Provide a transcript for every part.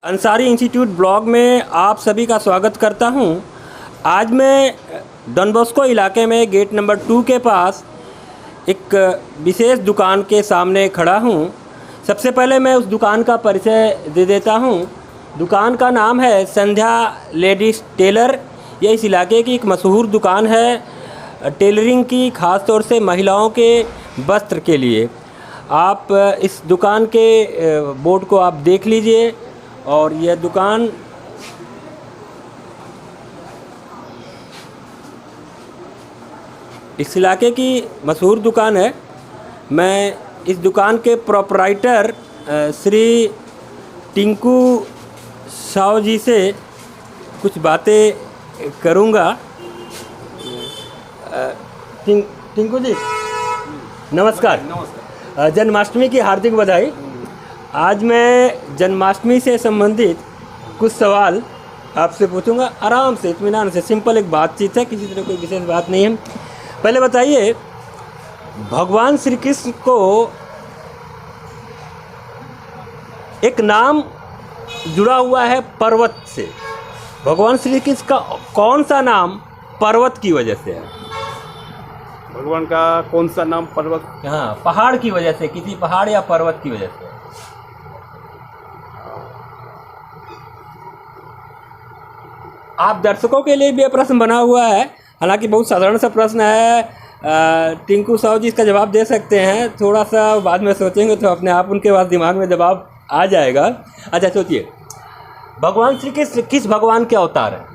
Ansari institute blog में आप सभी का स्वागत करता हूं। आज मैं डॉन बॉस्को इलाके में गेट नंबर 2 के पास एक विशेष दुकान के सामने खड़ा हूं। सबसे पहले मैं उस दुकान का परिचय दे देता हूं। दुकान का नाम है संध्या लेडीज़ टेलर। यह इस इलाके की एक मशहूर दुकान है टेलरिंग की, ख़ास तौर से महिलाओं के वस्त्र के लिए। आप इस दुकान के बोर्ड को आप देख लीजिए। और यह दुकान इस इलाके की मशहूर दुकान है। मैं इस दुकान के प्रोपराइटर श्री टिंकू साव जी से कुछ बातें करूंगा। टिंकू जी नमस्कार। नमस्कार। जन्माष्टमी की हार्दिक बधाई। आज मैं जन्माष्टमी से संबंधित कुछ सवाल आपसे पूछूंगा, आराम से, इत्मीनान से। सिंपल एक बातचीत है, किसी तरह कोई विशेष बात नहीं है। पहले बताइए, भगवान श्री कृष्ण को एक नाम जुड़ा हुआ है पर्वत से। भगवान श्री कृष्ण का कौन सा नाम पर्वत की वजह से है? भगवान का कौन सा नाम पर्वत? हाँ, पहाड़ की वजह से, किसी पहाड़ या पर्वत की वजह से। आप दर्शकों के लिए भी यह प्रश्न बना हुआ है, हालांकि बहुत साधारण सा प्रश्न है। टिंकू साहू जी इसका जवाब दे सकते हैं। थोड़ा सा बाद में सोचेंगे तो अपने आप उनके पास दिमाग में जवाब आ जाएगा। अच्छा, सोचिए, भगवान श्री कृष्ण किस भगवान के अवतार हैं?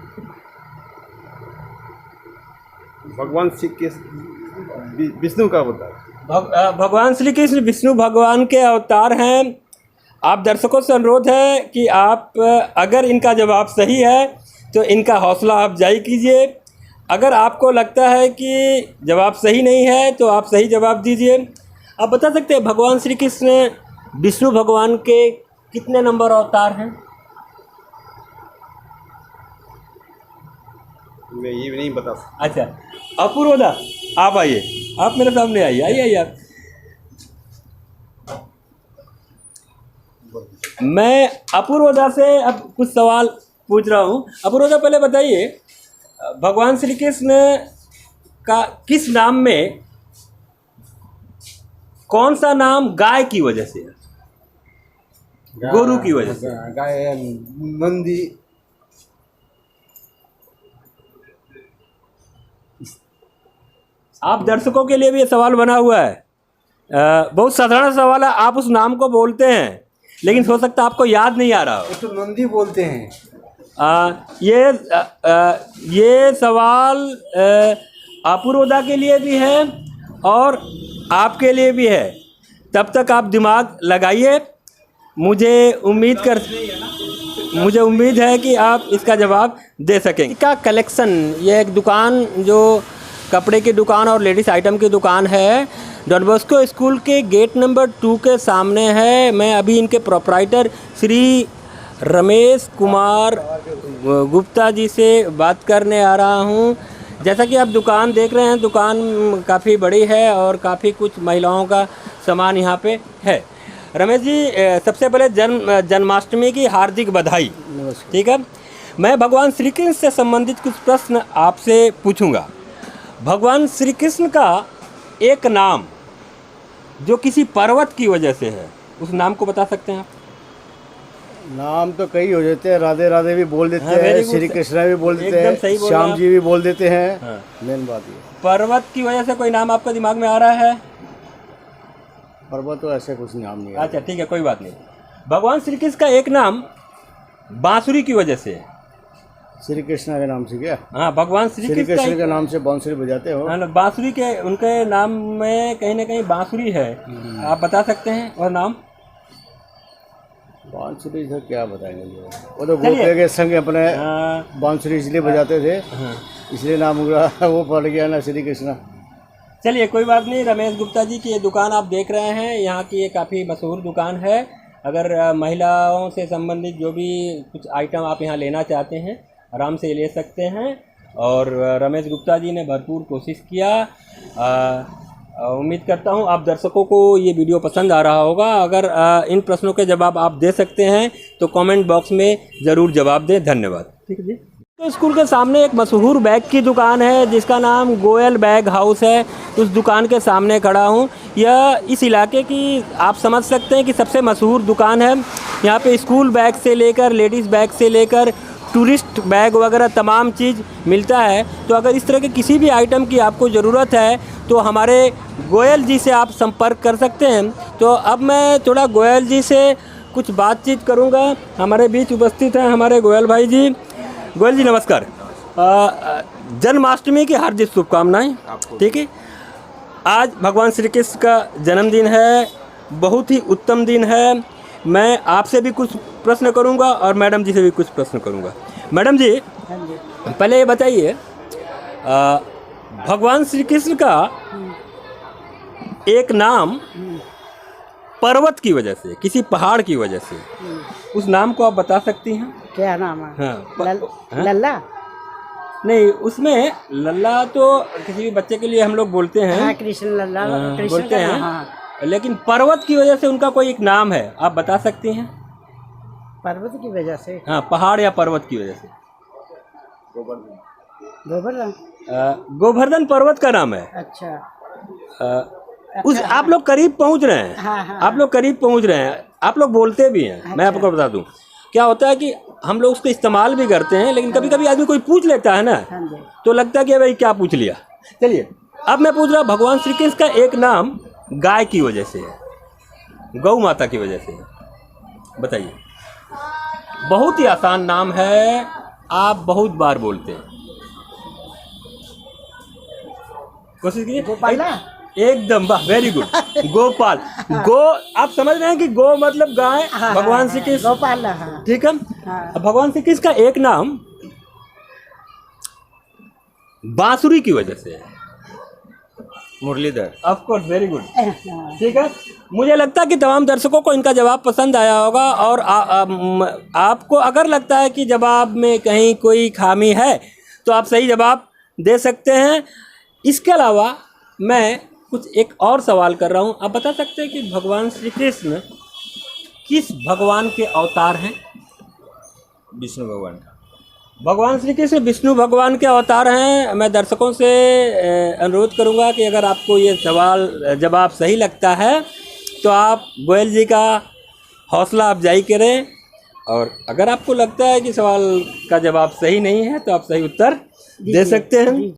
भगवान श्री कृष्ण विष्णु का अवतार। भगवान श्री कृष्ण विष्णु भगवान के अवतार हैं। आप दर्शकों से अनुरोध है कि आप अगर इनका जवाब सही है तो इनका हौसला अफजाई कीजिए। अगर आपको लगता है कि जवाब सही नहीं है तो आप सही जवाब दीजिए। आप बता सकते हैं भगवान श्री कृष्ण विष्णु भगवान के कितने नंबर अवतार हैं? मैं ये भी नहीं बता सकता। अच्छा, अपूर्वदा आप आइए, आप मेरे सामने आइए। आइए आप। मैं अपूर्वदा से अब कुछ सवाल पूछ रहा हूँ। अपूर्वदा, पहले बताइए, भगवान श्री कृष्ण का किस नाम में, कौन सा नाम गाय की वजह से है? गोरू की वजह से? गाय, नंदी। आप दर्शकों के लिए भी ये सवाल बना हुआ है। बहुत साधारण सवाल है। आप उस नाम को बोलते हैं लेकिन हो सकता है आपको याद नहीं आ रहा हो। तो नंदी बोलते हैं। ये सवाल अपूर्वदा के लिए भी है और आपके लिए भी है। तब तक आप दिमाग लगाइए। मुझे उम्मीद है कि आप इसका जवाब दे सकेंगे। का कलेक्शन, ये एक दुकान जो कपड़े की दुकान और लेडीज़ आइटम की दुकान है, डॉन बॉस्को स्कूल के गेट नंबर 2 के सामने है। मैं अभी इनके प्रोपराइटर श्री रमेश कुमार गुप्ता जी से बात करने आ रहा हूं। जैसा कि आप दुकान देख रहे हैं, दुकान काफ़ी बड़ी है और काफ़ी कुछ महिलाओं का सामान यहाँ पे है। रमेश जी, सबसे पहले जन्माष्टमी की हार्दिक बधाई। ठीक है, मैं भगवान श्री कृष्ण से संबंधित कुछ प्रश्न आपसे पूछूंगा। भगवान श्री कृष्ण का एक नाम जो किसी पर्वत की वजह से है, उस नाम को बता सकते हैं आप? नाम तो कई हो जाते हैं। राधे राधे भी बोल देते हैं, श्री कृष्णा भी बोल देते हैं, श्याम जी भी बोल देते हैं। हाँ। मेन बात ये, पर्वत की वजह से कोई नाम आपका दिमाग में आ रहा है? पर्वत तो ऐसे कुछ नाम नहीं है। अच्छा, ठीक है, कोई बात नहीं। भगवान श्री कृष्ण का एक नाम बांसुरी की वजह से है। श्री कृष्णा के नाम से क्या? हाँ, भगवान श्री कृष्ण के नाम से बांसुरी बजाते हो? हाँ, बांसुरी के, उनके नाम में कहीं ना कहीं बांसुरी है। आप बता सकते हैं और नाम? बांसुरी से क्या बताएंगे? वो तो गोपे के संग अपने बांसुरी इसलिए बजाते थे, इसलिए नाम वो पड़ गया ना, श्री कृष्णा। चलिए, कोई बात नहीं। रमेश गुप्ता जी की ये दुकान आप देख रहे हैं, यहाँ की ये काफ़ी मशहूर दुकान है। अगर महिलाओं से संबंधित जो भी कुछ आइटम आप यहाँ लेना चाहते हैं, आराम से ले सकते हैं। और रमेश गुप्ता जी ने भरपूर कोशिश किया। उम्मीद करता हूँ आप दर्शकों को ये वीडियो पसंद आ रहा होगा। अगर इन प्रश्नों के जवाब आप दे सकते हैं तो कमेंट बॉक्स में ज़रूर जवाब दें। धन्यवाद। ठीक है जी। तो स्कूल के सामने एक मशहूर बैग की दुकान है जिसका नाम गोयल बैग हाउस है। उस दुकान के सामने खड़ा हूँ। यह इस इलाके की आप समझ सकते हैं कि सबसे मशहूर दुकान है। यहाँ पे स्कूल बैग से लेकर लेडीज़ बैग से लेकर टूरिस्ट बैग वगैरह तमाम चीज़ मिलता है। तो अगर इस तरह के किसी भी आइटम की आपको ज़रूरत है तो हमारे गोयल जी से आप संपर्क कर सकते हैं। तो अब मैं थोड़ा गोयल जी से कुछ बातचीत करूंगा। हमारे बीच उपस्थित हैं हमारे गोयल भाई जी। गोयल जी नमस्कार। जन्माष्टमी की हार्दिक शुभकामनाएं। ठीक है, आज भगवान श्री कृष्ण का जन्मदिन है, बहुत ही उत्तम दिन है। मैं आपसे भी कुछ प्रश्न करूंगा और मैडम जी से भी कुछ प्रश्न करूंगा। मैडम जी पहले ये बताइए, भगवान श्री कृष्ण का एक नाम पर्वत की वजह से, किसी पहाड़ की वजह से, उस नाम को आप बता सकती हैं? क्या नाम है? हाँ, लल्ला? नहीं, उसमें लल्ला तो किसी भी बच्चे के लिए हम लोग बोलते हैं। हाँ, कृष्ण लल्ला कृष्ण बोलते का हैं। हाँ। लेकिन पर्वत की वजह से उनका कोई एक नाम है, आप बता सकती हैं? पर्वत की वजह से? हाँ, पहाड़ या पर्वत की वजह से। गोवर्धन? गोवर्धन पर्वत का नाम है। अच्छा। उस आप लोग करीब पहुंच रहे हैं। हाँ, हाँ, आप लोग करीब पहुंच रहे हैं, आप लोग बोलते भी हैं। अच्छा। मैं आपको बता दूं, क्या होता है कि हम लोग उसको इस्तेमाल भी करते हैं, लेकिन कभी कभी आदमी कोई पूछ लेता है ना, हाँ जी। तो लगता है कि भाई क्या पूछ लिया। चलिए, अब मैं पूछ रहा हूँ, भगवान श्री कृष्ण का एक नाम गाय की वजह से है, गौ माता की वजह से है, बताइए। बहुत ही आसान नाम है, आप बहुत बार बोलते हैं। कोशिश कीजिए। गोपाला? एकदम, वाह, वेरी गुड। गोपाल। गो, आप समझ रहे हैं कि गो मतलब गाय। हाँ, भगवान श्री कृष्ण। गोपाल। हाँ। ठीक है। हाँ। अब भगवान श्री कृष्ण का एक नाम बांसुरी की वजह से है, Muralidhar. Of course, very good. हाँ। ठीक है, मुझे लगता है कि तमाम दर्शकों को इनका जवाब पसंद आया होगा। और आपको अगर लगता है कि जवाब में कहीं कोई खामी है तो आप सही जवाब दे सकते हैं। इसके अलावा मैं कुछ एक और सवाल कर रहा हूँ। आप बता सकते हैं कि भगवान श्री कृष्ण किस भगवान के अवतार हैं? विष्णु भगवान। भगवान श्री कृष्ण विष्णु भगवान के अवतार हैं। मैं दर्शकों से अनुरोध करूंगा कि अगर आपको ये सवाल जवाब सही लगता है तो आप गोयल जी का हौसला अफजाई करें, और अगर आपको लगता है कि सवाल का जवाब सही नहीं है तो आप सही उत्तर दे सकते हैं।